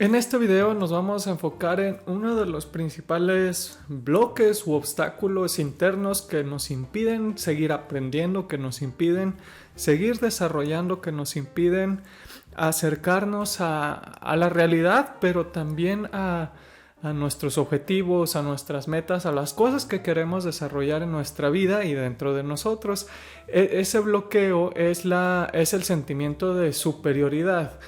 En este video nos vamos a enfocar en uno de los principales bloques u obstáculos internos que nos impiden seguir aprendiendo, que nos impiden seguir desarrollando, que nos impiden acercarnos a la realidad, pero también a nuestros objetivos, a nuestras metas, a las cosas que queremos desarrollar en nuestra vida y dentro de nosotros. Ese bloqueo es el sentimiento de superioridad.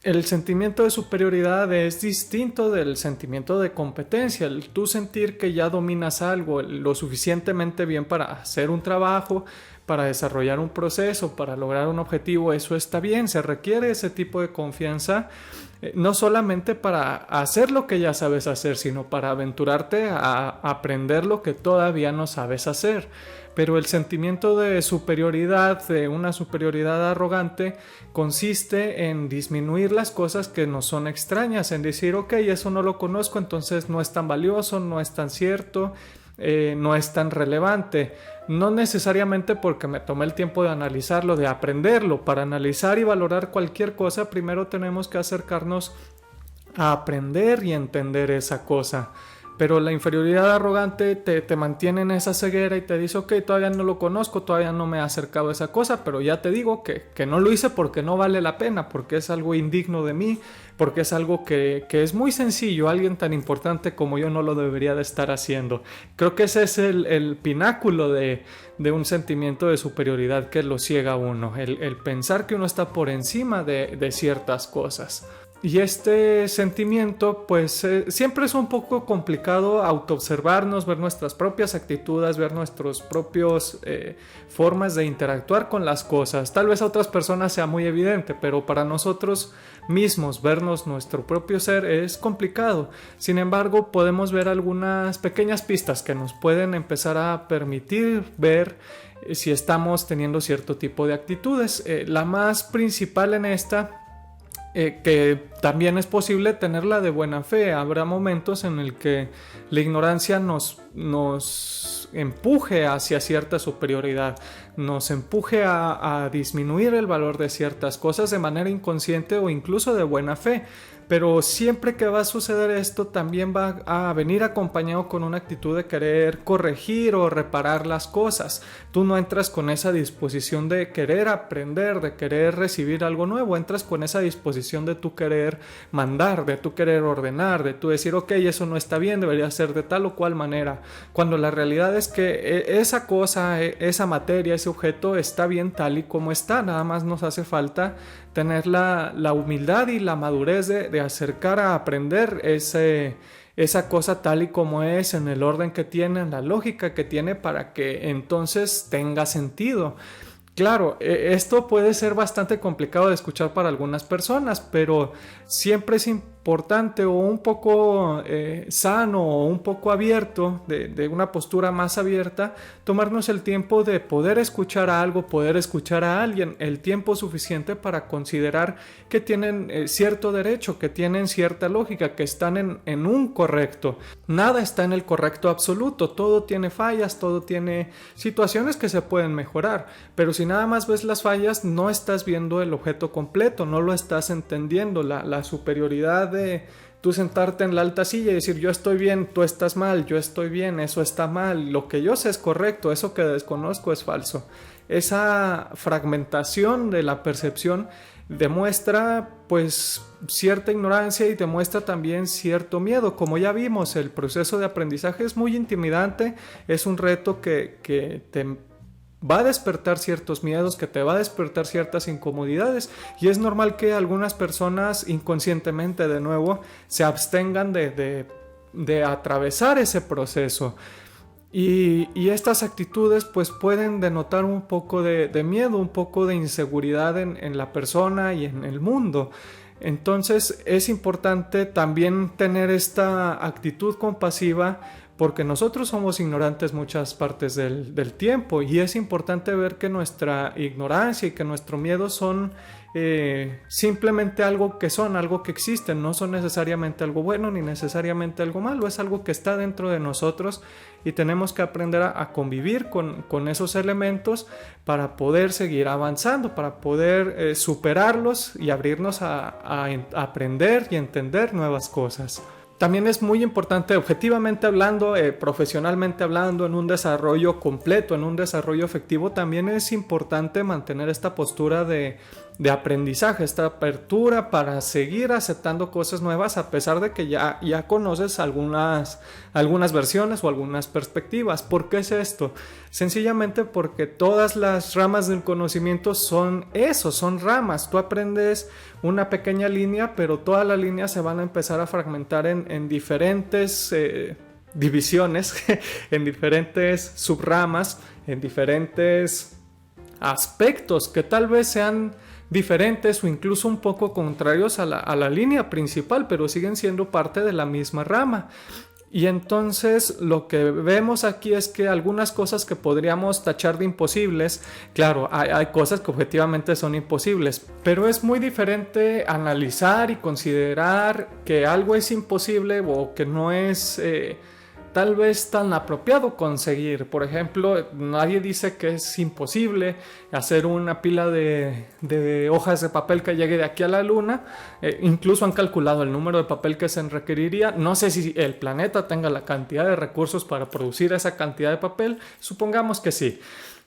El sentimiento de superioridad es distinto del sentimiento de competencia. El tú sentir que ya dominas algo lo suficientemente bien para hacer un trabajo, para desarrollar un proceso, para lograr un objetivo, eso está bien. Se requiere ese tipo de confianza, no solamente para hacer lo que ya sabes hacer, sino para aventurarte a aprender lo que todavía no sabes hacer. Pero el sentimiento de superioridad, de una superioridad arrogante, consiste en disminuir las cosas que nos son extrañas, en decir, ok, eso no lo conozco, entonces no es tan valioso, no es tan cierto, no es tan relevante. No necesariamente porque me tomé el tiempo de analizarlo, de aprenderlo. Para analizar y valorar cualquier cosa, primero tenemos que acercarnos a aprender y entender esa cosa. Pero la inferioridad arrogante te mantiene en esa ceguera y te dice, ok, todavía no lo conozco, todavía no me he acercado a esa cosa, pero ya te digo que no lo hice porque no vale la pena, porque es algo indigno de mí, porque es algo que es muy sencillo. Alguien tan importante como yo no lo debería de estar haciendo. Creo que ese es el pináculo de un sentimiento de superioridad que lo ciega a uno, el pensar que uno está por encima de ciertas cosas. Y este sentimiento pues siempre es un poco complicado autoobservarnos, ver nuestras propias actitudes, ver nuestras propias formas de interactuar con las cosas. Tal vez a otras personas sea muy evidente, pero para nosotros mismos vernos nuestro propio ser es complicado. Sin embargo, podemos ver algunas pequeñas pistas que nos pueden empezar a permitir ver si estamos teniendo cierto tipo de actitudes. La más principal en esta, que también es posible tenerla de buena fe. Habrá momentos en el que la ignorancia nos empuje hacia cierta superioridad, nos empuje a disminuir el valor de ciertas cosas de manera inconsciente o incluso de buena fe. Pero siempre que va a suceder esto, también va a venir acompañado con una actitud de querer corregir o reparar las cosas. Tú no entras con esa disposición de querer aprender, de querer recibir algo nuevo. Entras con esa disposición de tú querer mandar, de tú querer ordenar, de tú decir, ok, eso no está bien, debería ser de tal o cual manera. Cuando la realidad es que esa cosa, esa materia, ese objeto está bien tal y como está. Nada más nos hace falta tener la humildad y la madurez de acercar a aprender esa cosa tal y como es, en el orden que tiene, en la lógica que tiene, para que entonces tenga sentido. Claro, esto puede ser bastante complicado de escuchar para algunas personas, pero siempre es importante o un poco sano o un poco abierto, de una postura más abierta, tomarnos el tiempo de poder escuchar a algo, poder escuchar a alguien, el tiempo suficiente para considerar que tienen cierto derecho, que tienen cierta lógica, que están en un correcto. Nada está en el correcto absoluto, todo tiene fallas, todo tiene situaciones que se pueden mejorar, pero si nada más ves las fallas, no estás viendo el objeto completo, no lo estás entendiendo. La superioridad de tú sentarte en la alta silla y decir yo estoy bien, tú estás mal, yo estoy bien, eso está mal, lo que yo sé es correcto, eso que desconozco es falso. Esa fragmentación de la percepción demuestra pues cierta ignorancia y demuestra también cierto miedo. Como ya vimos, el proceso de aprendizaje es muy intimidante, es un reto que te va a despertar ciertos miedos, que te va a despertar ciertas incomodidades, y es normal que algunas personas inconscientemente, de nuevo, se abstengan de atravesar ese proceso. Y estas actitudes pues pueden denotar un poco de miedo, un poco de inseguridad en la persona y en el mundo. Entonces es importante también tener esta actitud compasiva porque nosotros somos ignorantes muchas partes del tiempo, y es importante ver que nuestra ignorancia y que nuestro miedo son simplemente algo que son, algo que existen, no son necesariamente algo bueno ni necesariamente algo malo, es algo que está dentro de nosotros y tenemos que aprender a convivir con esos elementos para poder seguir avanzando, para poder superarlos y abrirnos a aprender y entender nuevas cosas. También es muy importante, objetivamente hablando, profesionalmente hablando, en un desarrollo completo, en un desarrollo efectivo, también es importante mantener esta postura de aprendizaje, esta apertura para seguir aceptando cosas nuevas a pesar de que ya conoces algunas versiones o algunas perspectivas. ¿Por qué es esto? Sencillamente porque todas las ramas del conocimiento son eso, son ramas. Tú aprendes una pequeña línea, pero todas las líneas se van a empezar a fragmentar en diferentes divisiones, en diferentes subramas, en diferentes aspectos que tal vez sean diferentes o incluso un poco contrarios a la línea principal, pero siguen siendo parte de la misma rama. Y entonces lo que vemos aquí es que algunas cosas que podríamos tachar de imposibles, claro, hay cosas que objetivamente son imposibles, pero es muy diferente analizar y considerar que algo es imposible o que no es tal vez tan apropiado conseguir. Por ejemplo, nadie dice que es imposible hacer una pila de hojas de papel que llegue de aquí a la luna. Incluso han calculado el número de papel que se requeriría. No sé si el planeta tenga la cantidad de recursos para producir esa cantidad de papel. Supongamos que sí.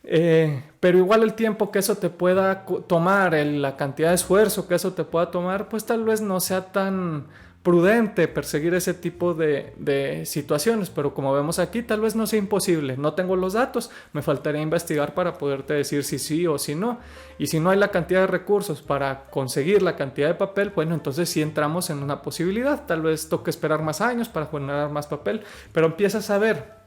Pero igual el tiempo que eso te pueda tomar, la cantidad de esfuerzo que eso te pueda tomar, pues tal vez no sea tan prudente perseguir ese tipo de situaciones, pero como vemos aquí, tal vez no sea imposible. No tengo los datos, me faltaría investigar para poderte decir si sí o si no. Y si no hay la cantidad de recursos para conseguir la cantidad de papel, bueno, entonces sí entramos en una posibilidad. Tal vez toque esperar más años para generar más papel, pero empiezas a ver.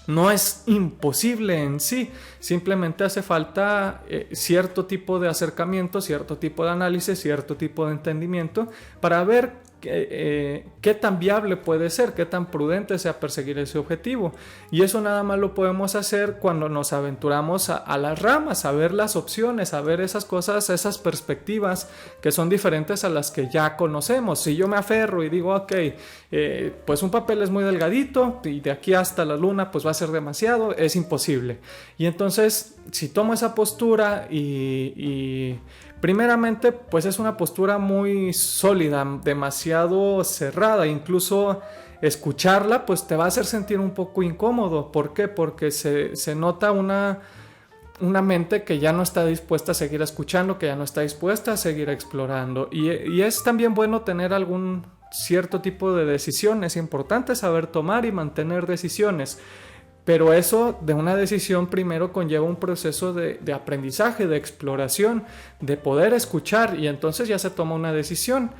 No es imposible en sí, simplemente hace falta cierto tipo de acercamiento, cierto tipo de análisis, cierto tipo de entendimiento para ver qué tan viable puede ser, qué tan prudente sea perseguir ese objetivo. Y eso nada más lo podemos hacer cuando nos aventuramos a las ramas, a ver las opciones, a ver esas cosas, esas perspectivas que son diferentes a las que ya conocemos. Si yo me aferro y digo, ok, pues un papel es muy delgadito y de aquí hasta la luna pues va a ser demasiado, es imposible. Y entonces si tomo esa postura y primeramente, pues es una postura muy sólida, demasiado cerrada, incluso escucharla pues te va a hacer sentir un poco incómodo. ¿Por qué? Porque se nota una mente que ya no está dispuesta a seguir escuchando, que ya no está dispuesta a seguir explorando. Y es también bueno tener algún cierto tipo de decisión. Es importante saber tomar y mantener decisiones. Pero eso de una decisión primero conlleva un proceso de aprendizaje, de exploración, de poder escuchar, y entonces ya se toma una decisión.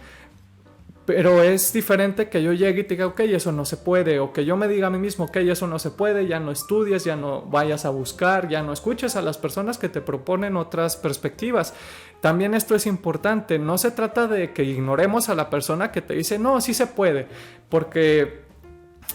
Pero es diferente que yo llegue y te diga, ok, eso no se puede, o que yo me diga a mí mismo, ok, eso no se puede, ya no estudies, ya no vayas a buscar, ya no escuches a las personas que te proponen otras perspectivas. También esto es importante, no se trata de que ignoremos a la persona que te dice, no, sí se puede, porque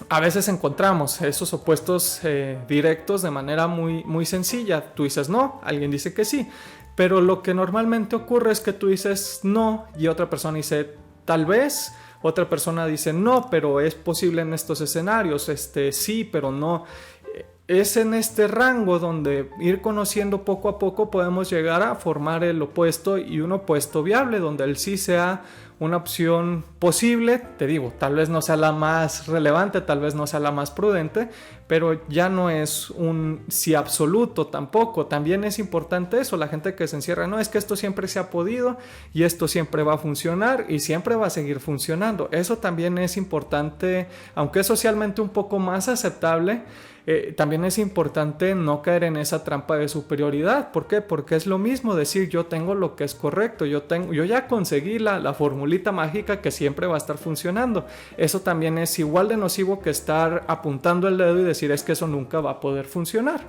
a veces encontramos esos opuestos directos de manera muy, muy sencilla. Tú dices no, alguien dice que sí, pero lo que normalmente ocurre es que tú dices no y otra persona dice tal vez, otra persona dice no, pero es posible en estos escenarios, sí, pero no. Es en este rango donde ir conociendo poco a poco podemos llegar a formar el opuesto y un opuesto viable, donde el sí sea una opción posible. Te digo, tal vez no sea la más relevante, tal vez no sea la más prudente, pero ya no es un sí absoluto tampoco. También es importante eso, la gente que se encierra, no, es que esto siempre se ha podido y esto siempre va a funcionar y siempre va a seguir funcionando. Eso también es importante, aunque es socialmente un poco más aceptable. También es importante no caer en esa trampa de superioridad. ¿Por qué? Porque es lo mismo decir yo tengo lo que es correcto, yo ya conseguí la formulita mágica que siempre va a estar funcionando. Eso también es igual de nocivo que estar apuntando el dedo y decir es que eso nunca va a poder funcionar.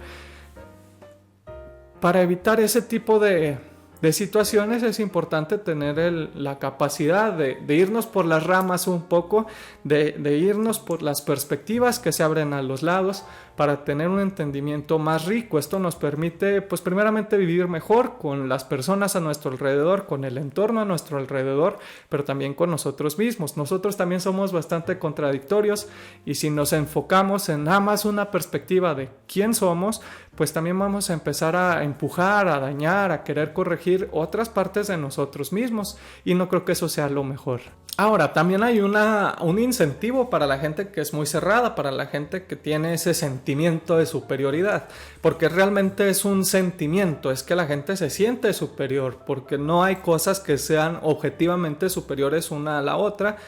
Para evitar ese tipo de de situaciones, es importante tener la capacidad de irnos por las ramas un poco, de irnos por las perspectivas que se abren a los lados para tener un entendimiento más rico. Esto nos permite, pues primeramente, vivir mejor con las personas a nuestro alrededor, con el entorno a nuestro alrededor, pero también con nosotros mismos. Nosotros también somos bastante contradictorios, y si nos enfocamos en nada más una perspectiva de quién somos, pues también vamos a empezar a empujar, a dañar, a querer corregir otras partes de nosotros mismos, y no creo que eso sea lo mejor. Ahora, también hay un incentivo para la gente que es muy cerrada, para la gente que tiene ese sentimiento de superioridad, porque realmente es un sentimiento, es que la gente se siente superior, porque no hay cosas que sean objetivamente superiores una a la otra,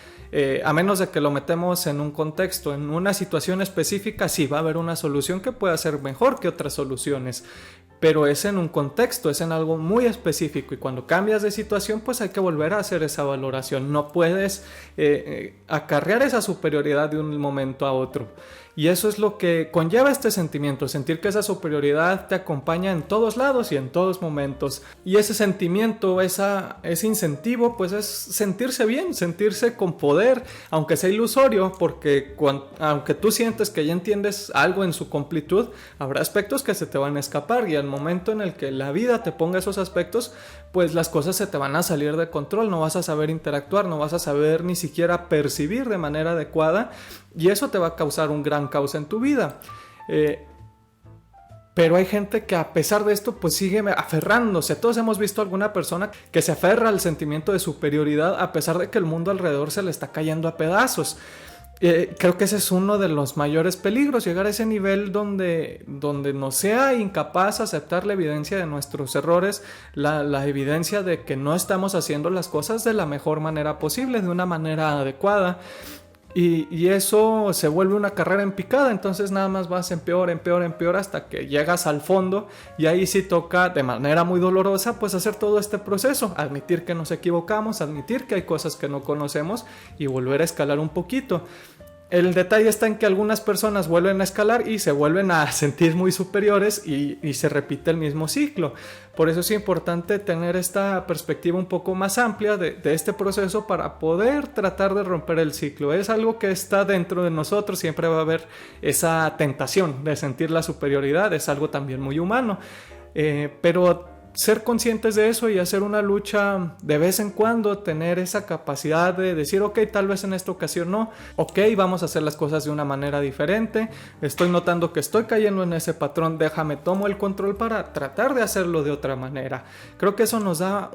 a menos de que lo metemos en un contexto, en una situación específica. Sí va a haber una solución que pueda ser mejor que otras soluciones, pero es en un contexto, es en algo muy específico, y cuando cambias de situación pues hay que volver a hacer esa valoración. No puedes acarrear esa superioridad de un momento a otro, y eso es lo que conlleva este sentimiento, sentir que esa superioridad te acompaña en todos lados y en todos momentos. Y ese sentimiento, ese incentivo, pues es sentirse bien, sentirse con poder, aunque sea ilusorio, porque aunque tú sientes que ya entiendes algo en su completud, habrá aspectos que se te van a escapar, y al momento en el que la vida te ponga esos aspectos, pues las cosas se te van a salir de control, no vas a saber interactuar, no vas a saber ni siquiera percibir de manera adecuada, y eso te va a causar un gran caos en tu vida. Pero hay gente que a pesar de esto pues sigue aferrándose. Todos hemos visto alguna persona que se aferra al sentimiento de superioridad a pesar de que el mundo alrededor se le está cayendo a pedazos. Creo que ese es uno de los mayores peligros, llegar a ese nivel donde nos sea incapaz aceptar la evidencia de nuestros errores, la evidencia de que no estamos haciendo las cosas de la mejor manera posible, de una manera adecuada. Y eso se vuelve una carrera en picada, entonces nada más vas en peor hasta que llegas al fondo, y ahí sí toca de manera muy dolorosa pues hacer todo este proceso, admitir que nos equivocamos, admitir que hay cosas que no conocemos y volver a escalar un poquito. El detalle está en que algunas personas vuelven a escalar y se vuelven a sentir muy superiores, y se repite el mismo ciclo. Por eso es importante tener esta perspectiva un poco más amplia de este proceso para poder tratar de romper el ciclo. Es algo que está dentro de nosotros, siempre va a haber esa tentación de sentir la superioridad, es algo también muy humano, pero ser conscientes de eso y hacer una lucha de vez en cuando, tener esa capacidad de decir ok, tal vez en esta ocasión no, ok, vamos a hacer las cosas de una manera diferente, estoy notando que estoy cayendo en ese patrón, tomo el control para tratar de hacerlo de otra manera. Creo que eso nos da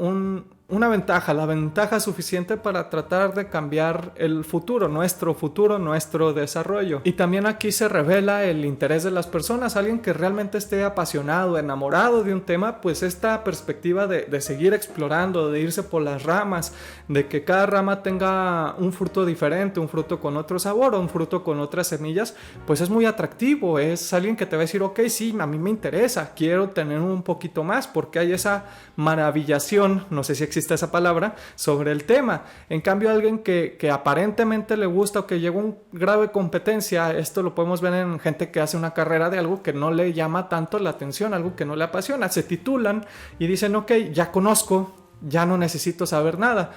una ventaja, la ventaja suficiente para tratar de cambiar el futuro, nuestro desarrollo. Y también aquí se revela el interés de las personas. Alguien que realmente esté apasionado, enamorado de un tema, pues esta perspectiva de seguir explorando, de irse por las ramas, de que cada rama tenga un fruto diferente, un fruto con otro sabor o un fruto con otras semillas, pues es muy atractivo. Es alguien que te va a decir ok, sí, a mí me interesa, quiero tener un poquito más, porque hay esa maravillación, no sé si existe esa palabra, sobre el tema. En cambio, alguien que aparentemente le gusta o que llega a un grado de competencia, esto lo podemos ver en gente que hace una carrera de algo que no le llama tanto la atención, algo que no le apasiona, se titulan y dicen ok, ya conozco, ya no necesito saber nada.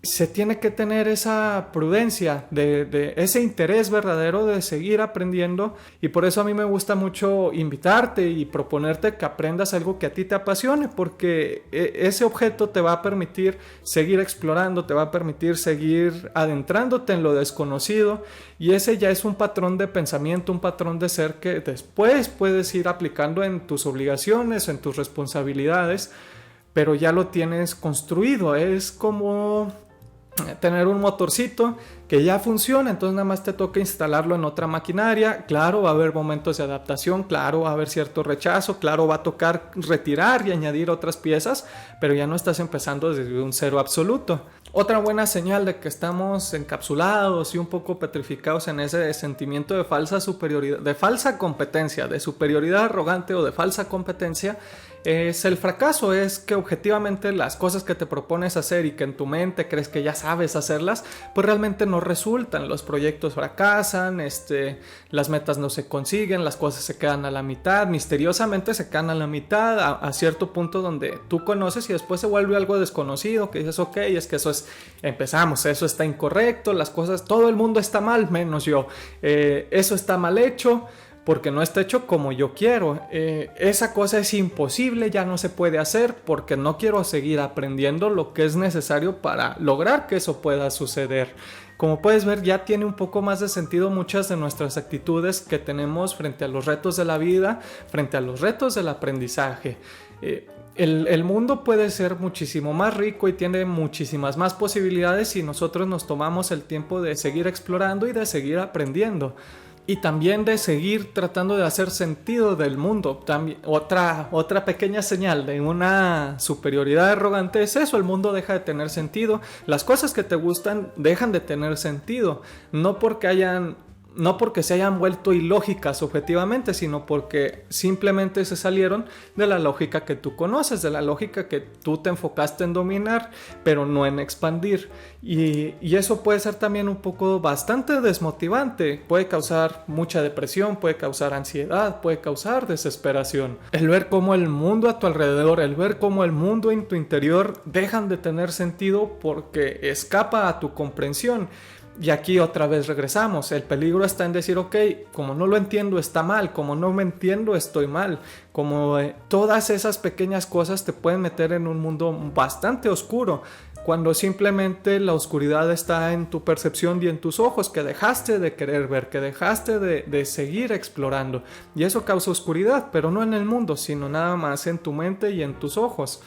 Se tiene que tener esa prudencia, de ese interés verdadero de seguir aprendiendo, y por eso a mí me gusta mucho invitarte y proponerte que aprendas algo que a ti te apasione, porque ese objeto te va a permitir seguir explorando, te va a permitir seguir adentrándote en lo desconocido, y ese ya es un patrón de pensamiento, un patrón de ser que después puedes ir aplicando en tus obligaciones, en tus responsabilidades, pero ya lo tienes construido. Es como tener un motorcito que ya funciona, entonces nada más te toca instalarlo en otra maquinaria. Claro, va a haber momentos de adaptación, claro, va a haber cierto rechazo, claro, va a tocar retirar y añadir otras piezas, pero ya no estás empezando desde un cero absoluto. Otra buena señal de que estamos encapsulados y un poco petrificados en ese sentimiento de falsa superioridad, de falsa competencia, de superioridad arrogante o de falsa competencia, es el fracaso, es que objetivamente las cosas que te propones hacer y que en tu mente crees que ya sabes hacerlas, pues realmente no resultan, los proyectos fracasan, las metas no se consiguen, las cosas se quedan a la mitad, misteriosamente se quedan a la mitad, a cierto punto donde tú conoces y después se vuelve algo desconocido, que dices, ok, es que eso está incorrecto, las cosas, todo el mundo está mal, menos yo, eso está mal hecho, porque no está hecho como yo quiero, esa cosa es imposible, ya no se puede hacer porque no quiero seguir aprendiendo lo que es necesario para lograr que eso pueda suceder. Como puedes ver, ya tiene un poco más de sentido muchas de nuestras actitudes que tenemos frente a los retos de la vida, frente a los retos del aprendizaje. El mundo puede ser muchísimo más rico y tiene muchísimas más posibilidades si nosotros nos tomamos el tiempo de seguir explorando y de seguir aprendiendo. Y también de seguir tratando de hacer sentido del mundo. También, otra pequeña señal de una superioridad arrogante es eso: el mundo deja de tener sentido. Las cosas que te gustan dejan de tener sentido. No porque se hayan vuelto ilógicas objetivamente, sino porque simplemente se salieron de la lógica que tú conoces, de la lógica que tú te enfocaste en dominar, pero no en expandir. Y eso puede ser también un poco bastante desmotivante, puede causar mucha depresión, puede causar ansiedad, puede causar desesperación. El ver cómo el mundo a tu alrededor, el ver cómo el mundo en tu interior dejan de tener sentido porque escapa a tu comprensión. Y aquí otra vez regresamos, el peligro está en decir, ok, como no lo entiendo está mal, como no me entiendo estoy mal, como todas esas pequeñas cosas te pueden meter en un mundo bastante oscuro, cuando simplemente la oscuridad está en tu percepción y en tus ojos, que dejaste de querer ver, que dejaste de seguir explorando, y eso causa oscuridad, pero no en el mundo, sino nada más en tu mente y en tus ojos.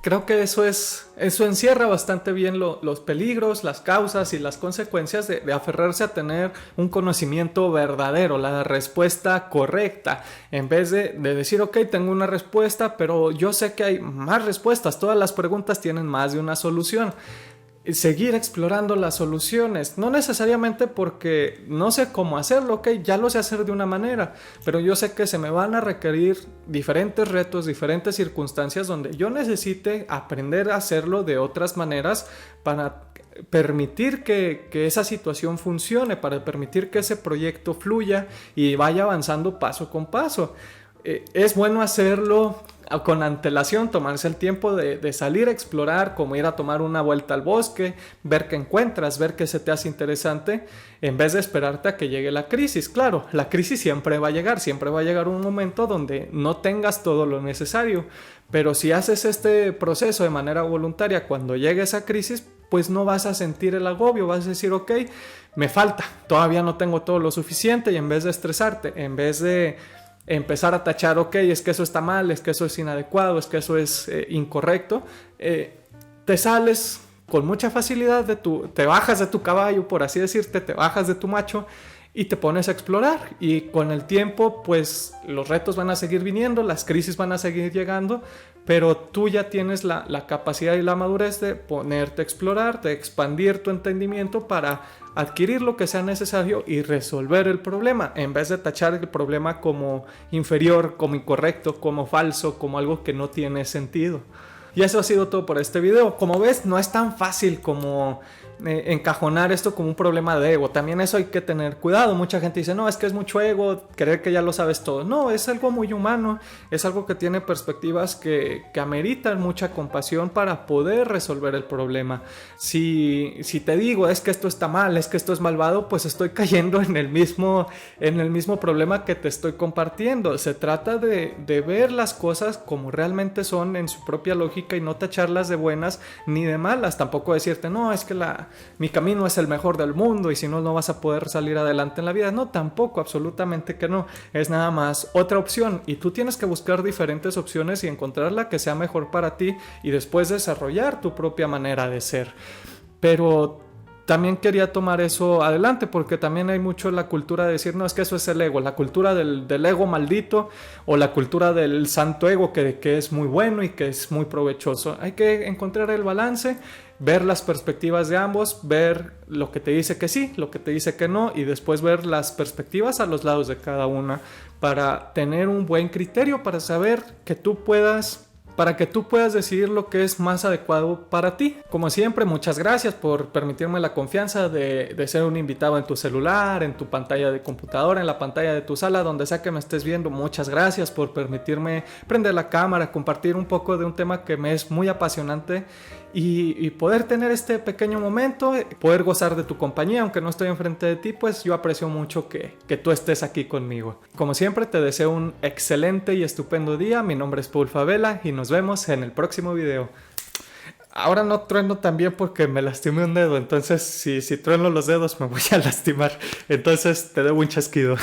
Creo que eso encierra bastante bien los peligros, las causas y las consecuencias de aferrarse a tener un conocimiento verdadero, la respuesta correcta, en vez de decir, ok, tengo una respuesta, pero yo sé que hay más respuestas, todas las preguntas tienen más de una solución. Seguir explorando las soluciones, no necesariamente porque no sé cómo hacerlo, ok, ya lo sé hacer de una manera, pero yo sé que se me van a requerir diferentes retos, diferentes circunstancias donde yo necesite aprender a hacerlo de otras maneras para permitir que esa situación funcione, para permitir que ese proyecto fluya y vaya avanzando paso con paso. Es bueno hacerlo con antelación, tomarse el tiempo de salir a explorar, como ir a tomar una vuelta al bosque, ver qué encuentras, ver qué se te hace interesante, en vez de esperarte a que llegue la crisis. Claro, la crisis siempre va a llegar un momento donde no tengas todo lo necesario, pero si haces este proceso de manera voluntaria, cuando llegue esa crisis, pues no vas a sentir el agobio, vas a decir, ok, me falta, todavía no tengo todo lo suficiente, y en vez de estresarte, en vez de empezar a tachar, ok, es que eso está mal, es que eso es inadecuado, es que eso es incorrecto, te sales con mucha facilidad te bajas de tu caballo, por así decirte, te bajas de tu macho y te pones a explorar, y con el tiempo pues los retos van a seguir viniendo, las crisis van a seguir llegando, pero tú ya tienes la capacidad y la madurez de ponerte a explorar, de expandir tu entendimiento para adquirir lo que sea necesario y resolver el problema, en vez de tachar el problema como inferior, como incorrecto, como falso, como algo que no tiene sentido. Y eso ha sido todo por este video. Como ves, no es tan fácil como encajonar esto como un problema de ego. También eso hay que tener cuidado. Mucha gente dice, no, es que es mucho ego, creer que ya lo sabes todo. No, es algo muy humano, es algo que tiene perspectivas que ameritan mucha compasión para poder resolver el problema. Si te digo, es que esto está mal, es que esto es malvado, pues estoy cayendo en el mismo problema que te estoy compartiendo. Se trata de ver las cosas como realmente son en su propia lógica y no tacharlas de buenas ni de malas. Tampoco decirte, no, es que mi camino es el mejor del mundo y si no, no vas a poder salir adelante en la vida. No, tampoco, absolutamente que no. Es nada más otra opción y tú tienes que buscar diferentes opciones y encontrar la que sea mejor para ti y después desarrollar tu propia manera de ser. Pero también quería tomar eso adelante porque también hay mucho la cultura de decir, no, es que eso es el ego, la cultura del ego maldito o la cultura del santo ego que es muy bueno y que es muy provechoso. Hay que encontrar el balance. ver las perspectivas de ambos, ver lo que te dice que sí, lo que te dice que no, y después ver las perspectivas a los lados de cada una para tener un buen criterio, para saber que tú puedas decidir lo que es más adecuado para ti. Como siempre, muchas gracias por permitirme la confianza de ser un invitado en tu celular, en tu pantalla de computadora, en la pantalla de tu sala, donde sea que me estés viendo. Muchas gracias por permitirme prender la cámara, compartir un poco de un tema que me es muy apasionante y poder tener este pequeño momento, poder gozar de tu compañía, aunque no estoy enfrente de ti, pues yo aprecio mucho que tú estés aquí conmigo. Como siempre, te deseo un excelente y estupendo día. Mi nombre es Paul Favela y nos vemos en el próximo video. Ahora no trueno también porque me lastimé un dedo, entonces si trueno los dedos me voy a lastimar. Entonces te debo un chasquido.